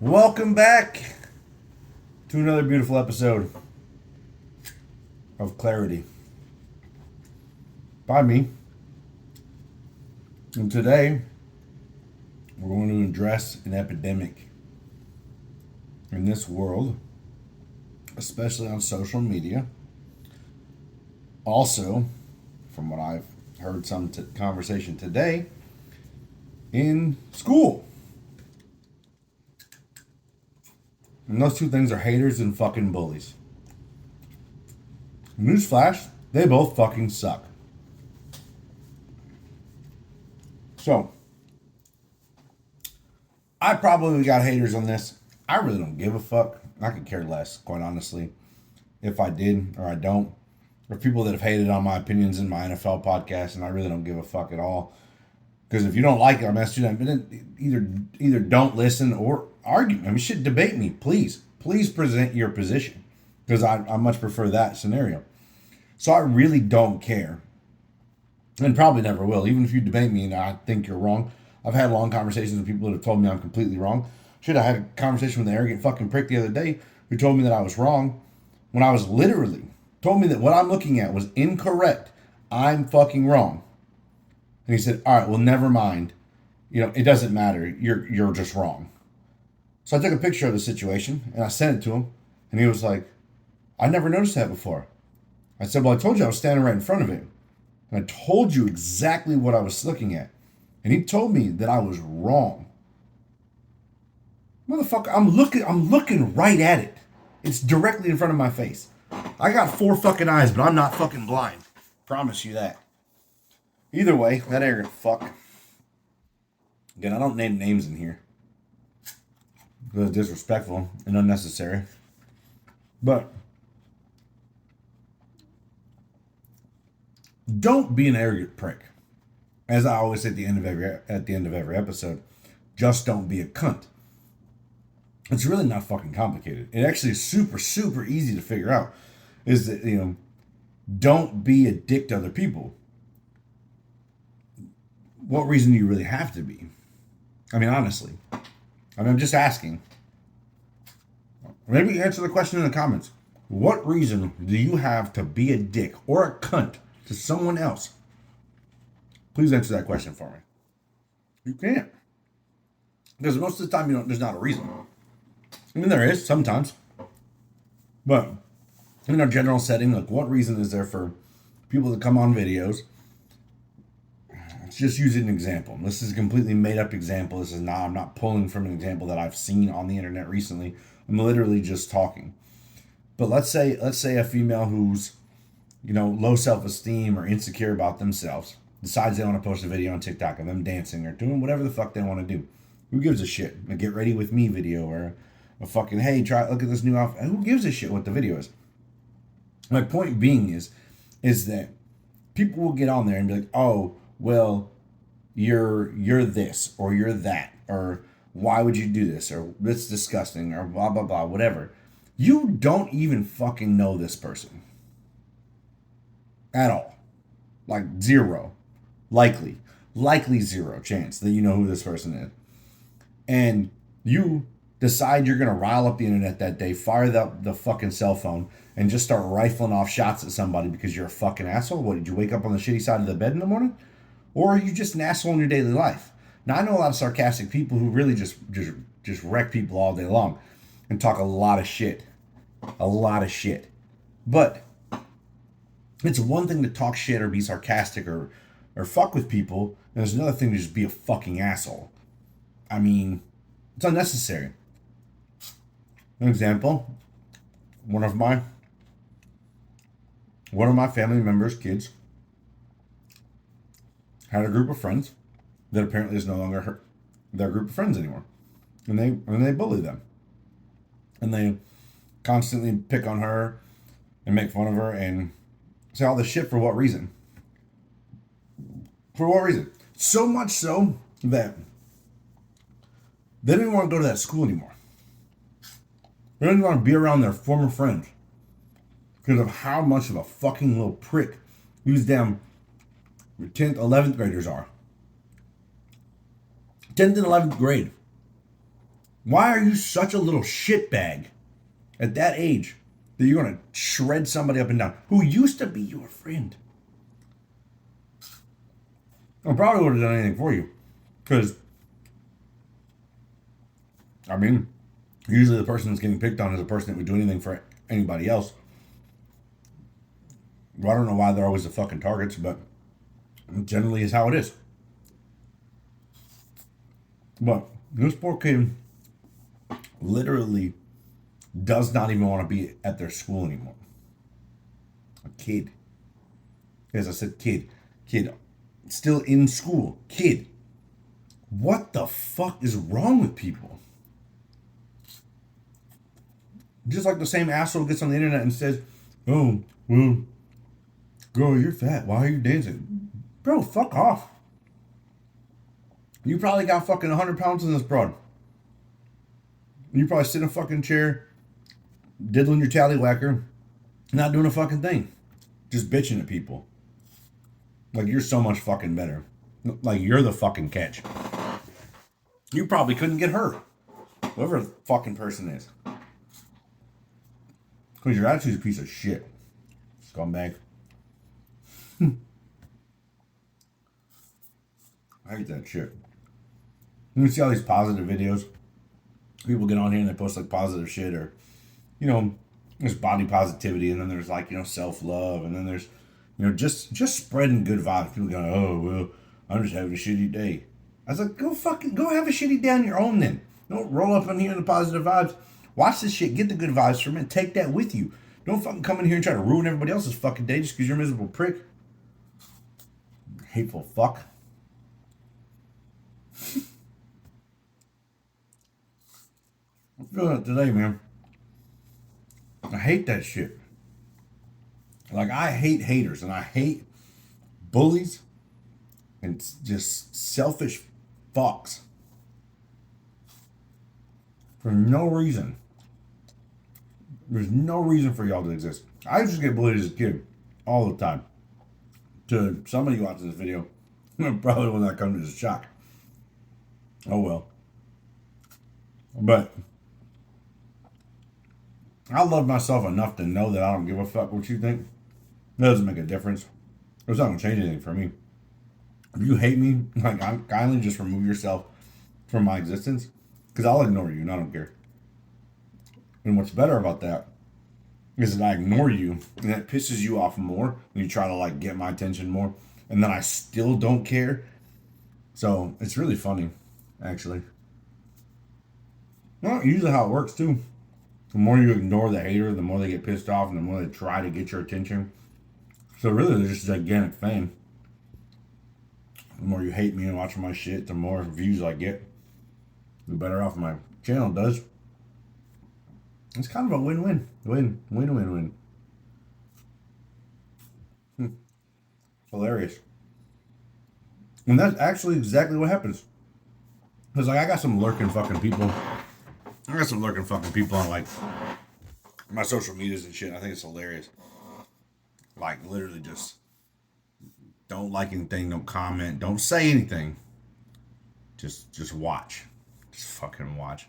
Welcome back to another beautiful episode of Clarity by me. And today we're going to address an epidemic in this world, especially on social media. Also, from what I've heard some conversation today, in school. And those two things are haters and fucking bullies. Newsflash, they both fucking suck. So, I probably got haters on this. I really don't give a fuck. I could care less, quite honestly, if I did or I don't. Or people that have hated on my opinions in my NFL podcast, and I really don't give a fuck at all. Because if you don't like it, I'm asking you either don't listen or argue. I mean, shit, debate me, please. Please present your position. Because I much prefer that scenario. So I really don't care. And probably never will. Even if you debate me and I think you're wrong. I've had long conversations with people that have told me I'm completely wrong. Shit, I had a conversation with an arrogant fucking prick the other day who told me that I was wrong when I was literally told me that what I'm looking at was incorrect. I'm fucking wrong. And he said, all right, well, never mind. You know, it doesn't matter. You're just wrong. So I took a picture of the situation and I sent it to him. And he was like, I never noticed that before. I said, well, I told you I was standing right in front of it. And I told you exactly what I was looking at. And he told me that I was wrong. Motherfucker, I'm looking right at it. It's directly in front of my face. I got 4 fucking eyes, but I'm not fucking blind. Promise you that. Either way, that arrogant fuck. Again, I don't name names in here. Because it's disrespectful and unnecessary. But don't be an arrogant prick. As I always say at the end of every episode, just don't be a cunt. It's really not fucking complicated. It actually is super, super easy to figure out. Is that, don't be a dick to other people. What reason do you really have to be? I mean, honestly. I'm just asking. Maybe answer the question in the comments. What reason do you have to be a dick or a cunt to someone else? Please answer that question for me. You can't. Because most of the time, there's not a reason. I mean, there is sometimes. But in a general setting, like, what reason is there for people to come on videos? Let's just use an example. This is a completely made up example. I'm not pulling from an example that I've seen on the internet recently. I'm literally just talking. But let's say a female who's, low self-esteem or insecure about themselves decides they want to post a video on TikTok of them dancing or doing whatever the fuck they want to do. Who gives a shit? A get ready with me video or a fucking, hey, look at this new outfit. Who gives a shit what the video is? My point being is that people will get on there and be like, oh, well, you're this or you're that or why would you do this or it's disgusting or blah, blah, blah, whatever. You don't even fucking know this person. At all. Like zero. Likely 0 chance that you know who this person is. And you decide you're going to rile up the internet that day, fire the fucking cell phone, and just start rifling off shots at somebody because you're a fucking asshole. What, did you wake up on the shitty side of the bed in the morning? Or are you just an asshole in your daily life? Now, I know a lot of sarcastic people who really just wreck people all day long and talk a lot of shit. A lot of shit. But it's one thing to talk shit or be sarcastic or fuck with people, and there's another thing to just be a fucking asshole. I mean, it's unnecessary. An example, one of my family members' kids had a group of friends that apparently is no longer their group of friends anymore. And they bully them. And they constantly pick on her and make fun of her and say all this shit for what reason? For what reason? So much so that they didn't want to go to that school anymore. They didn't want to be around their former friends because of how much of a fucking little prick these damn 10th, 11th graders are. 10th and 11th grade. Why are you such a little shitbag at that age that you're going to shred somebody up and down who used to be your friend? I probably would have done anything for you. Because, I mean, usually the person that's getting picked on is the person that would do anything for anybody else. Well, I don't know why they're always the fucking targets, but generally is how it is. But this poor kid literally does not even want to be at their school anymore. A kid. As I said, kid. Still in school. Kid. What the fuck is wrong with people? Just like the same asshole gets on the internet and says, oh, well, girl, you're fat. Why are you dancing? Bro, fuck off. You probably got fucking 100 pounds in this broad. You probably sit in a fucking chair, diddling your tallywhacker, not doing a fucking thing. Just bitching at people. Like you're so much fucking better. Like you're the fucking catch. You probably couldn't get hurt. Whoever the fucking person is. Because your attitude's a piece of shit. Scumbag. I hate that shit. You see all these positive videos. People get on here and they post like positive shit or, you know, there's body positivity and then there's like, you know, self-love and then there's, you know, just spreading good vibes. People going, oh, well, I'm just having a shitty day. I was like, go have a shitty day on your own then. Don't roll up on here in the positive vibes. Watch this shit. Get the good vibes from it. Take that with you. Don't fucking come in here and try to ruin everybody else's fucking day just because you're a miserable prick. Hateful fuck. I'm feeling it today, man. I hate that shit. Like, I hate haters and I hate bullies and just selfish fucks for no reason. There's no reason for y'all to exist. I used to get bullied as a kid all the time. To somebody watching this video, probably will not come as a shock. Oh well. But I love myself enough to know that I don't give a fuck what you think. It doesn't make a difference. It's not going to change anything for me. If you hate me, like, kindly just remove yourself from my existence. Because I'll ignore you and I don't care. And what's better about that is that I ignore you and that pisses you off more and you try to like get my attention more and then I still don't care. So it's really funny, actually. Well, usually how it works too. The more you ignore the hater, the more they get pissed off and the more they try to get your attention. So really they're just a gigantic fan. The more you hate me and watch my shit, the more views I get, the better off my channel does. It's kind of a win-win. Win-win-win. Hilarious. And that's actually exactly what happens. Because, like, I got some lurking fucking people. I got some lurking fucking people on, like, my social medias and shit. I think it's hilarious. Like, literally just don't like anything, don't comment, don't say anything. Just watch. Just fucking watch.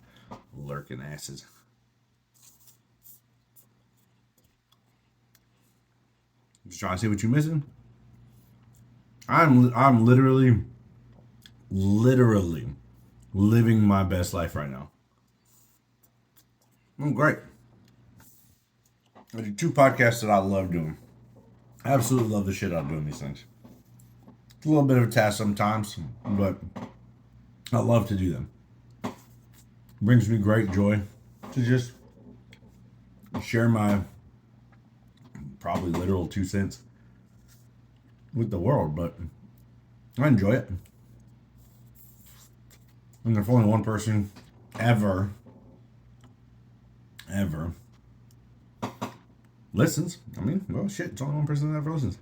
Lurking asses. Just trying to see what you're missing. I'm literally living my best life right now. I'm great. I do 2 podcasts that I love doing. I absolutely love the shit out of doing these things. It's a little bit of a task sometimes, but I love to do them. It brings me great joy to just share my probably literal 2 cents with the world, but I enjoy it. And if only one person ever listens, I mean, well, shit, it's only one person that ever listens.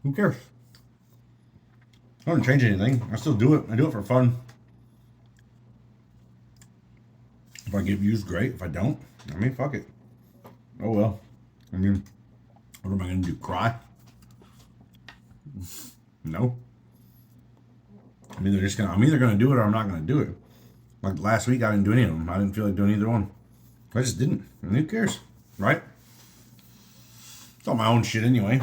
Who cares? I don't change anything. I still do it. I do it for fun. If I get views, great. If I don't, I mean, fuck it. Oh well. I mean, what am I going to do? Cry? No. I'm either going to do it or I'm not going to do it. Like last week, I didn't do any of them. I didn't feel like doing either one. I just didn't. And who cares, right? It's all my own shit anyway.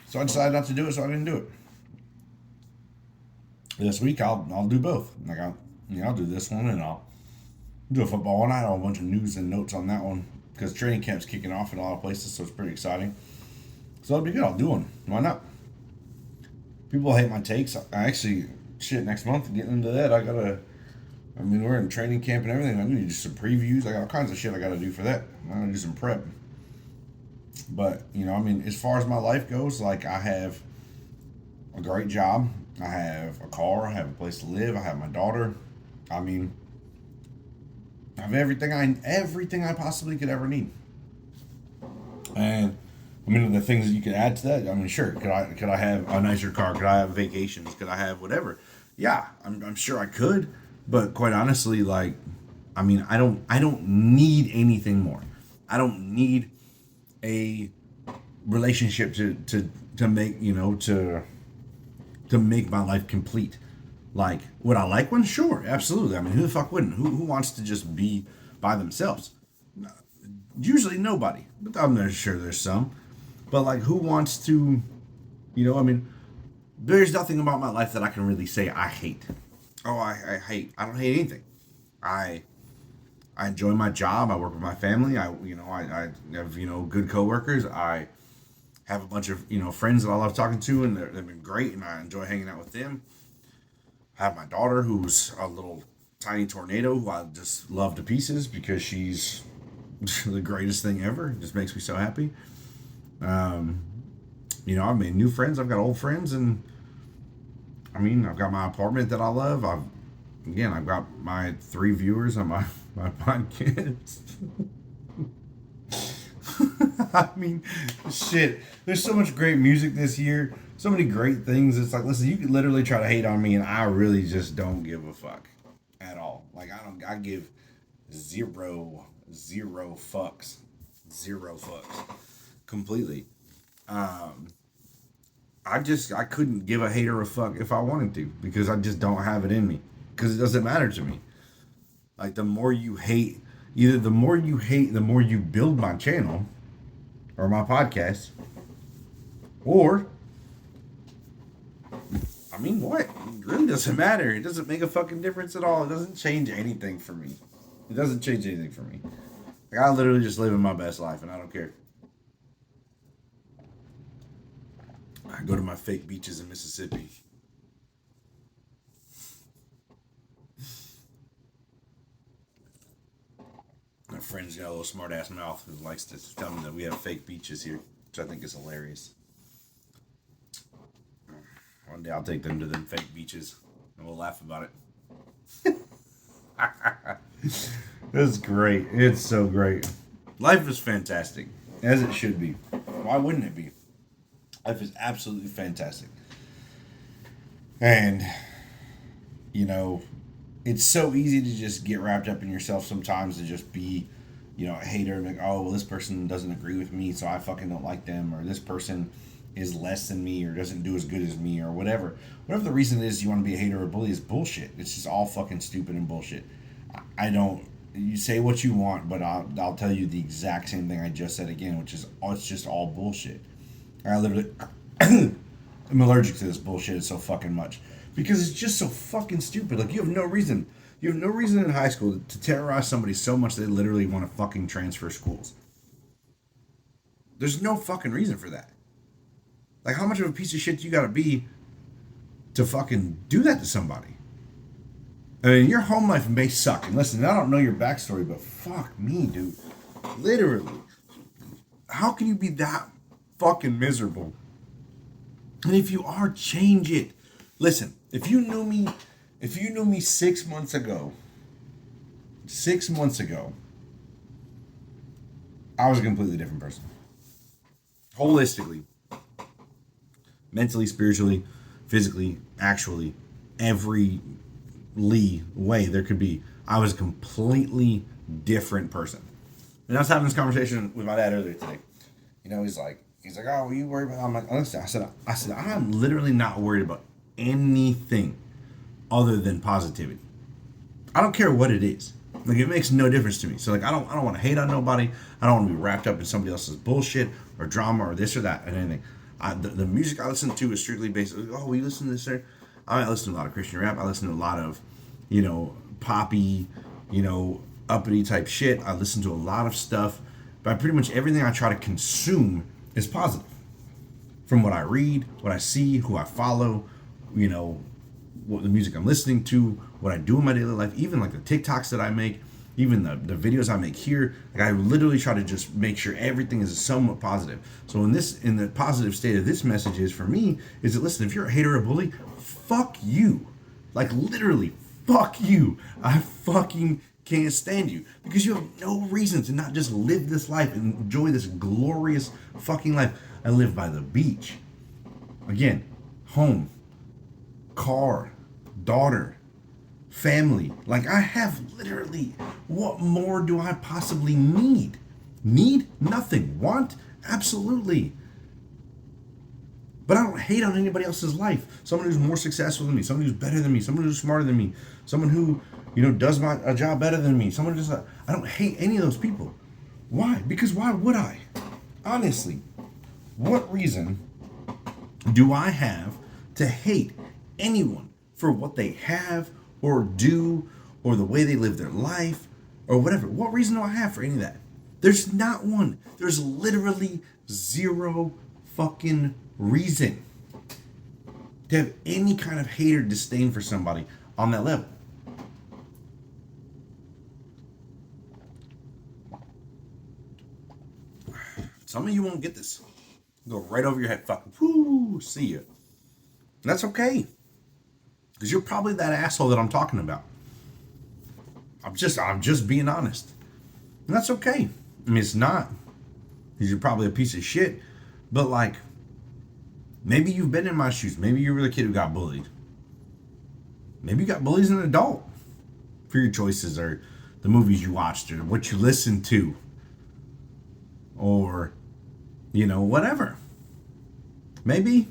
So I decided not to do it, so I didn't do it. This week, I'll do both. Like I'll do this one and I'll do a football one. I had a bunch of news and notes on that one because training camp's kicking off in a lot of places, so it's pretty exciting. So it'll be good. I'll do one. Why not? People hate my takes. I actually, shit, next month, getting into that, we're in training camp and everything. I need to do some previews. I got all kinds of shit I got to do for that. I'm going to do some prep. But, as far as my life goes, like, I have a great job. I have a car. I have a place to live. I have my daughter. I have everything I possibly could ever need. And the things that you could add to that. Sure. Could I have a nicer car? Could I have vacations? Could I have whatever? Yeah, I'm sure I could. But quite honestly, like, I don't need anything more. I don't need a relationship to make to make my life complete. Like, would I like one? Sure, absolutely. Who the fuck wouldn't? Who wants to just be by themselves? Usually nobody, but I'm sure there's some. But like, who wants to? There's nothing about my life that I can really say I hate. Oh, I hate. I don't hate anything. I enjoy my job. I work with my family. I have good coworkers. I have a bunch of friends that I love talking to, and they've been great, and I enjoy hanging out with them. I have my daughter, who's a little tiny tornado, who I just love to pieces because she's the greatest thing ever. It just makes me so happy. I've made new friends. I've got old friends, and I've got my apartment that I love. I've got my 3 viewers on my podcast. Shit. There's so much great music this year. So many great things. It's like, listen, you could literally try to hate on me, and I really just don't give a fuck at all. Like, I give zero fucks. Zero fucks. Completely. I couldn't give a hater a fuck if I wanted to, because I just don't have it in me, because it doesn't matter to me. Like, the more you hate, the more you build my channel or my podcast, or what? It really doesn't matter. It doesn't make a fucking difference at all. It doesn't change anything for me. Like, I literally just live in my best life, and I don't care. I go to my fake beaches in Mississippi. My friend's got a little smart ass mouth who likes to tell me that we have fake beaches here, which I think is hilarious. One day I'll take them to them fake beaches and we'll laugh about it. It's great. It's so great. Life is fantastic, as it should be. Why wouldn't it be? Life is absolutely fantastic. And, it's so easy to just get wrapped up in yourself sometimes, to just be, a hater, and like, oh, well, this person doesn't agree with me, so I fucking don't like them, or this person is less than me, or doesn't do as good as me, or whatever. Whatever the reason is you want to be a hater or a bully is bullshit. It's just all fucking stupid and bullshit. You say what you want, but I'll tell you the exact same thing I just said again, which is, it's just all bullshit. I literally, I'm allergic to this bullshit so fucking much. Because it's just so fucking stupid. Like, you have no reason in high school to terrorize somebody so much they literally want to fucking transfer schools. There's no fucking reason for that. Like, how much of a piece of shit do you gotta be to fucking do that to somebody? Your home life may suck. And listen, I don't know your backstory, but fuck me, dude. Literally. How can you be that fucking miserable? And if you are, change it. Listen, if you knew me 6 months ago, I was a completely different person. Holistically. Mentally, spiritually, physically, actually, every way there could be. I was a completely different person. And I was having this conversation with my dad earlier today. He's like, oh, are you worried about? I'm like, honestly, I said, I'm literally not worried about anything other than positivity. I don't care what it is. Like, it makes no difference to me. So like, I don't want to hate on nobody. I don't want to be wrapped up in somebody else's bullshit or drama or this or that and anything. The music I listen to is strictly based. Oh, we listen to this. I listen to a lot of Christian rap. I listen to a lot of, poppy, uppity type shit. I listen to a lot of stuff, but pretty much everything I try to consume is positive. From what I read, what I see, who I follow, what the music I'm listening to, what I do in my daily life, even like the TikToks that I make, even the videos I make here. Like, I literally try to just make sure everything is somewhat positive. So in the positive state of this message is for me is that, listen, if you're a hater or a bully, fuck you. Like, literally, fuck you. I fucking can't stand you because you have no reason to not just live this life and enjoy this glorious fucking life. I live by the beach. Again, home, car, daughter, family. Like, I have literally, what more do I possibly need? Need? Nothing. Want? Absolutely. But I don't hate on anybody else's life. Someone who's more successful than me, someone who's better than me, someone who's smarter than me, someone who, does a job better than me, someone just, I don't hate any of those people. Why? Because why would I? Honestly, what reason do I have to hate anyone for what they have or do or the way they live their life or whatever? What reason do I have for any of that? There's not one. There's literally zero fucking reason to have any kind of hate or disdain for somebody on that level. Some of you won't get this. Go right over your head. Fucking whoo, see ya. And that's okay. Because you're probably that asshole that I'm talking about. I'm just being honest. And that's okay. I mean, it's not. Because you're probably a piece of shit. But like, maybe you've been in my shoes. Maybe you were the kid who got bullied. Maybe you got bullied as an adult for your choices or the movies you watched or what you listened to. Or, whatever. Maybe.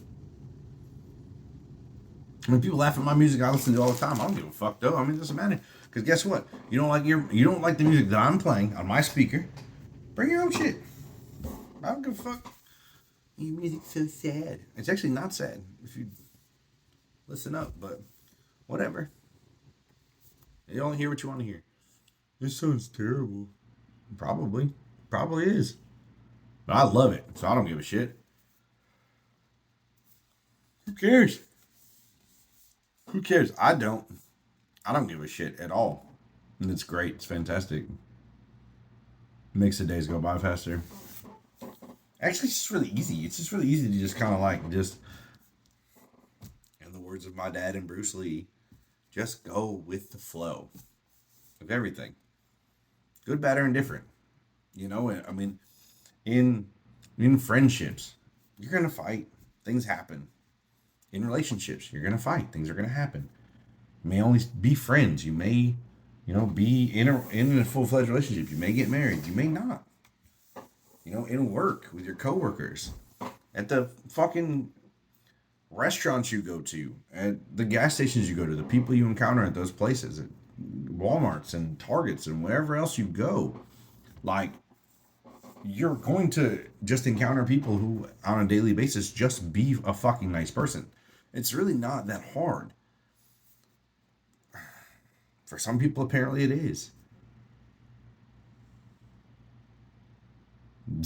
When people laugh at my music, I listen to all the time. I don't give a fuck though. I mean, it doesn't matter. Because guess what? You don't like the music that I'm playing on my speaker. Bring your own shit. I don't give a fuck. Your music's so sad. It's actually not sad if you listen up, but whatever. You only hear what you want to hear. This sounds terrible. Probably is. But I love it, so I don't give a shit. Who cares? Who cares? I don't give a shit at all. And it's great. It's fantastic. Makes the days go by faster. Actually, it's just really easy. It's just really easy to just kind of like, just, in the words of my dad and Bruce Lee, just go with the flow of everything. Good, bad, or indifferent. I mean, in friendships, you're going to fight. Things happen. In relationships, you're going to fight. Things are going to happen. You may only be friends. You may, be in a full-fledged relationship. You may get married. You may not. In work with your coworkers, at the fucking restaurants you go to, at the gas stations you go to, the people you encounter at those places, at Walmarts and Targets and wherever else you go. Like, you're going to just encounter people who, on a daily basis, just be a fucking nice person. It's really not that hard. For some people, apparently it is.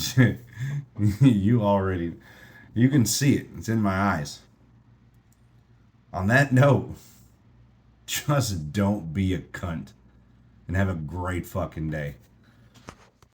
You can see it. It's in my eyes. On that note, just don't be a cunt and have a great fucking day.